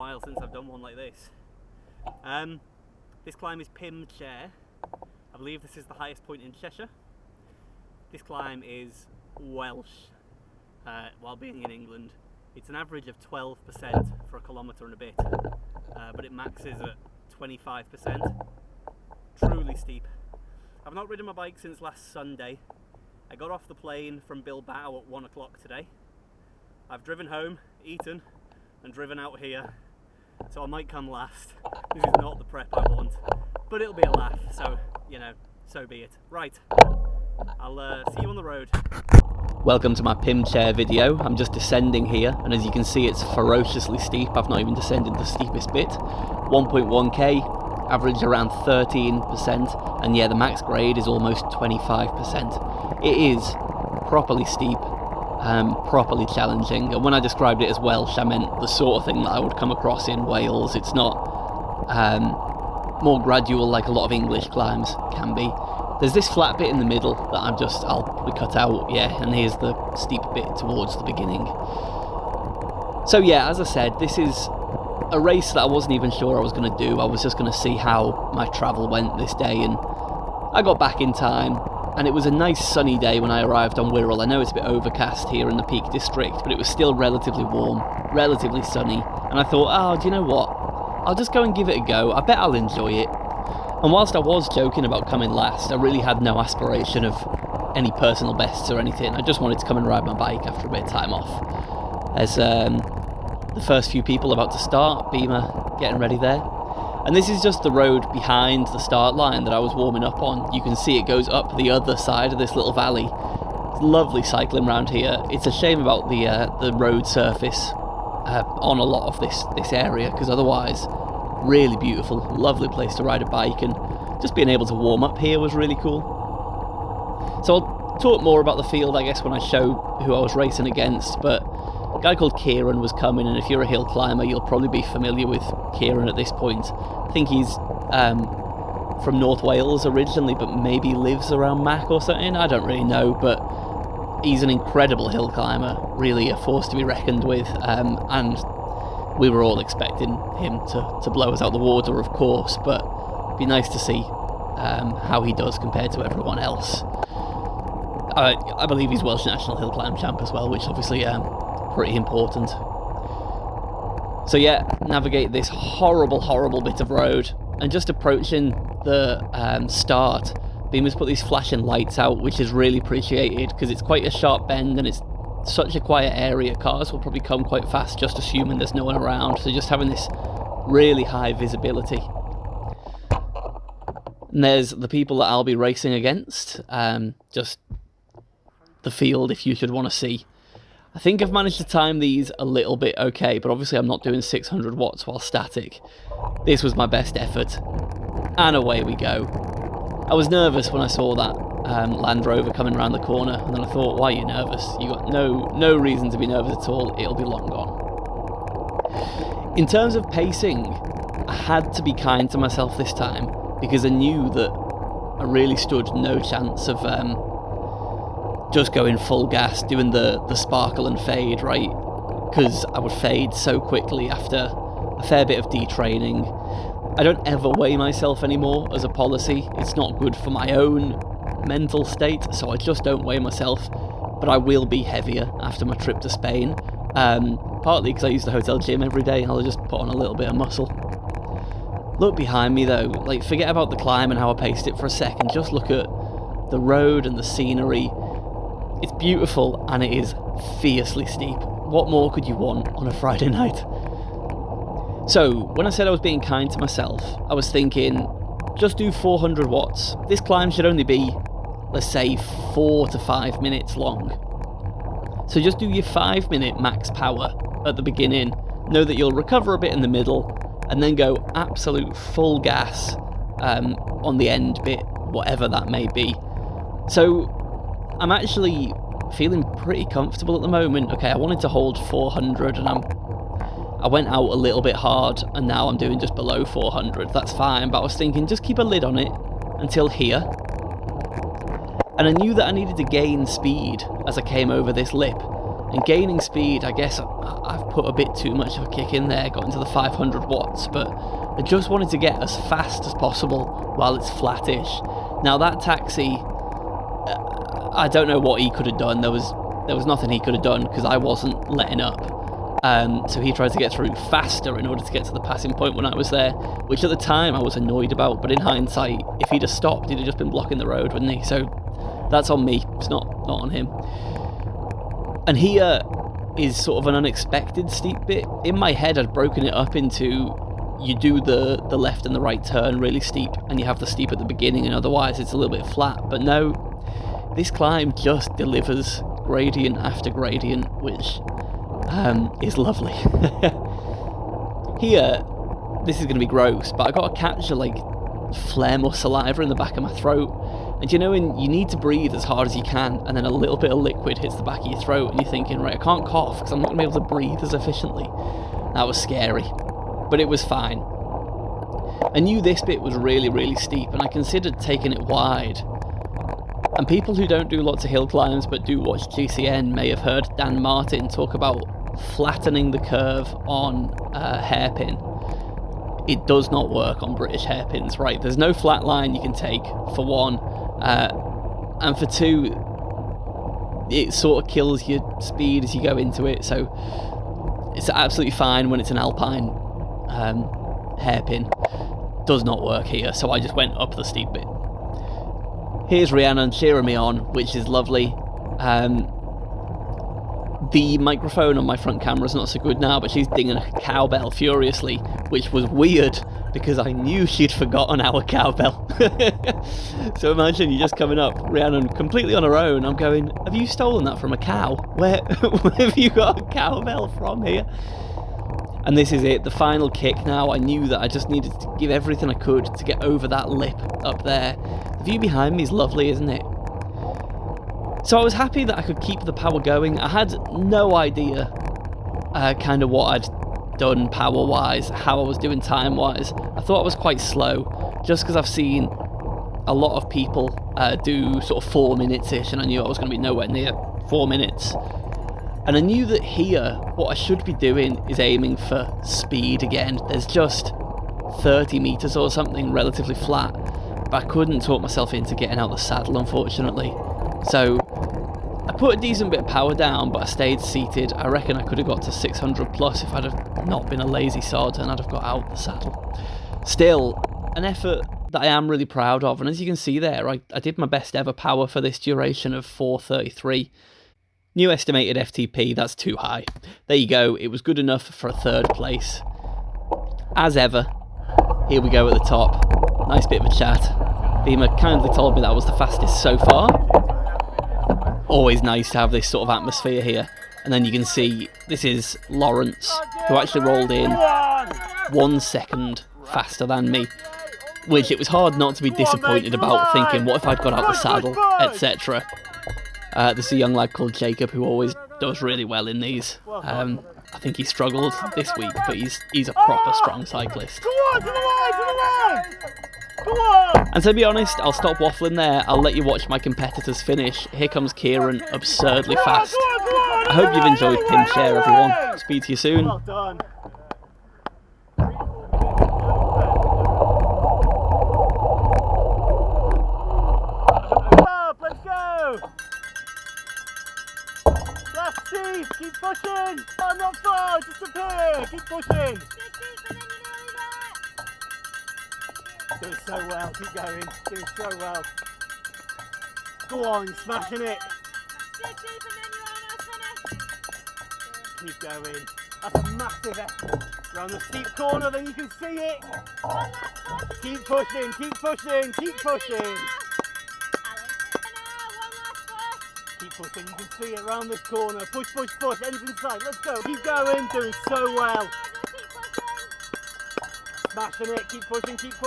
While since I've done one like this. This climb is Pym Chair. I believe this is the highest point in Cheshire. This climb is Welsh while being in England. It's an average of 12% for a kilometre and a bit, but it maxes at 25%. Truly steep. I've not ridden my bike since last Sunday. I got off the plane from Bilbao at 1 o'clock today. I've driven home, eaten, and driven out here. So I might come last. This is not the prep I want, but it'll be a laugh, so, you know, so be it. Right, I'll see you on the road. Welcome to my Pym Chair video. I'm just descending here, and as you can see it's ferociously steep. I've not even descended the steepest bit. 1.1k, average around 13%, and yeah, the max grade is almost 25%. It is properly steep. Properly challenging, and when I described it as Welsh, I meant the sort of thing that I would come across in Wales. It's not more gradual like a lot of English climbs can be. There's this flat bit in the middle that I'll probably cut out, yeah, and here's the steep bit towards the beginning. So yeah, as I said, this is a race that I wasn't even sure I was going to do. I was just going to see how my travel went this day, and I got back in time. And it was a nice sunny day when I arrived on Wirral. I know it's a bit overcast here in the Peak District, but it was still relatively warm, relatively sunny. And I thought, oh, do you know what? I'll just go and give it a go. I bet I'll enjoy it. And whilst I was joking about coming last, I really had no aspiration of any personal bests or anything. I just wanted to come and ride my bike after a bit of time off. There's the first few people about to start, Beamer getting ready there. And this is just the road behind the start line that I was warming up on. You can see it goes up the other side of this little valley. It's lovely cycling around here. It's a shame about the road surface on a lot of this area, because otherwise, really beautiful, lovely place to ride a bike, and just being able to warm up here was really cool. So I'll talk more about the field, I guess, when I show who I was racing against, but a guy called Kieran was coming, and if you're a hill climber, you'll probably be familiar with Kieran at this point. I think he's from North Wales originally, but maybe lives around Mac or something. I don't really know, but he's an incredible hill climber, really a force to be reckoned with, and we were all expecting him to blow us out the water, of course, but it'd be nice to see how he does compared to everyone else. I believe he's Welsh National Hill Climb Champ as well, which obviously pretty important. So yeah, navigate this horrible bit of road, and just approaching the start, Beamer's put these flashing lights out, which is really appreciated because it's quite a sharp bend and it's such a quiet area. Cars will probably come quite fast, just assuming there's no one around, so just having this really high visibility. And there's the people that I'll be racing against, just the field if you should want to see. I think I've managed to time these a little bit okay, but obviously I'm not doing 600 watts while static. This was my best effort, and away we go. I was nervous when I saw that Land Rover coming around the corner, and then I thought, why are you nervous? You got no reason to be nervous at all, it'll be long gone. In terms of pacing, I had to be kind to myself this time, because I knew that I really stood no chance of just going full gas, doing the sparkle and fade, right? Because I would fade so quickly after a fair bit of detraining. I don't ever weigh myself anymore as a policy. It's not good for my own mental state, so I just don't weigh myself. But I will be heavier after my trip to Spain. Partly because I use the hotel gym every day, I'll just put on a little bit of muscle. Look behind me though, like forget about the climb and how I paced it for a second, just look at the road and the scenery. It's beautiful, and it is fiercely steep. What more could you want on a Friday night? So, when I said I was being kind to myself, I was thinking, just do 400 watts. This climb should only be, let's say, 4 to 5 minutes long. So just do your 5-minute max power at the beginning. Know that you'll recover a bit in the middle, and then go absolute full gas on the end bit, whatever that may be. So, I'm actually feeling pretty comfortable at the moment. Okay, I wanted to hold 400 and I went out a little bit hard, and now I'm doing just below 400. That's fine, but I was thinking just keep a lid on it until here. And I knew that I needed to gain speed as I came over this lip. And gaining speed, I guess I've put a bit too much of a kick in there, got into the 500 watts, but I just wanted to get as fast as possible while it's flattish. Now that taxi, I don't know what he could have done. There was nothing he could have done because I wasn't letting up. So he tried to get through faster in order to get to the passing point when I was there, which at the time I was annoyed about, but in hindsight, if he'd have stopped, he'd have just been blocking the road, wouldn't he? So that's on me, it's not on him. And here is sort of an unexpected steep bit. In my head, I'd broken it up into, you do the left and the right turn really steep, and you have the steep at the beginning, and otherwise it's a little bit flat. But no, this climb just delivers gradient after gradient, which is lovely. Here, this is going to be gross, but I got to catch like phlegm or saliva in the back of my throat. And you know, when you need to breathe as hard as you can, and then a little bit of liquid hits the back of your throat, and you're thinking, right, I can't cough because I'm not going to be able to breathe as efficiently. That was scary, but it was fine. I knew this bit was really, really steep, and I considered taking it wide. And people who don't do lots of hill climbs but do watch GCN may have heard Dan Martin talk about flattening the curve on hairpin. It does not work on British hairpins, right? There's no flat line you can take, for one. And for two, it sort of kills your speed as you go into it. So it's absolutely fine when it's an alpine hairpin. Does not work here, so I just went up the steep bit. Here's Rhiannon cheering me on, which is lovely. The microphone on my front camera is not so good now, but she's dinging a cowbell furiously, which was weird because I knew she'd forgotten our cowbell. So imagine you're just coming up, Rhiannon completely on her own. I'm going, have you stolen that from a cow? Where have you got a cowbell from here? And this is it, the final kick now. I knew that I just needed to give everything I could to get over that lip up there. The view behind me is lovely, isn't it? So I was happy that I could keep the power going. I had no idea kind of what I'd done power-wise, how I was doing time-wise. I thought I was quite slow, just because I've seen a lot of people do sort of 4 minutes-ish, and I knew I was going to be nowhere near 4 minutes. And I knew that here, what I should be doing is aiming for speed again. There's just 30 metres or something, relatively flat, but I couldn't talk myself into getting out the saddle, unfortunately. So I put a decent bit of power down, but I stayed seated. I reckon I could have got to 600 plus if I'd have not been a lazy sod and I'd have got out the saddle. Still, an effort that I am really proud of, and as you can see there, I did my best ever power for this duration of 4:33. New estimated FTP, that's too high. There you go, it was good enough for a third place. As ever, here we go at the top. Nice bit of a chat. Beamer kindly told me that I was the fastest so far. Always nice to have this sort of atmosphere here. And then you can see this is Lawrence, who actually rolled in 1 second faster than me, which it was hard not to be disappointed about, thinking what if I'd got out the saddle, etc. There's a young lad called Jacob who always does really well in these. I think he struggled this week, but he's a proper strong cyclist. And to be honest, I'll stop waffling there. I'll let you watch my competitors finish. Here comes Kieran, absurdly fast. I hope you've enjoyed Pin Share, everyone. Speak to you soon. Well done. Up, let's go. Left steep, keep pushing. Oh, not far, just up here. Keep pushing. Doing so well, keep going, doing so well. Go on, you're smashing it. Keep going. That's a massive effort. Round the steep corner, then you can see it. Keep pushing, keep pushing, keep pushing. Keep pushing, you can see it round this corner. Push, push, push, end in sight, let's go. Keep going, doing so well. Smashing it, keep pushing, keep pushing.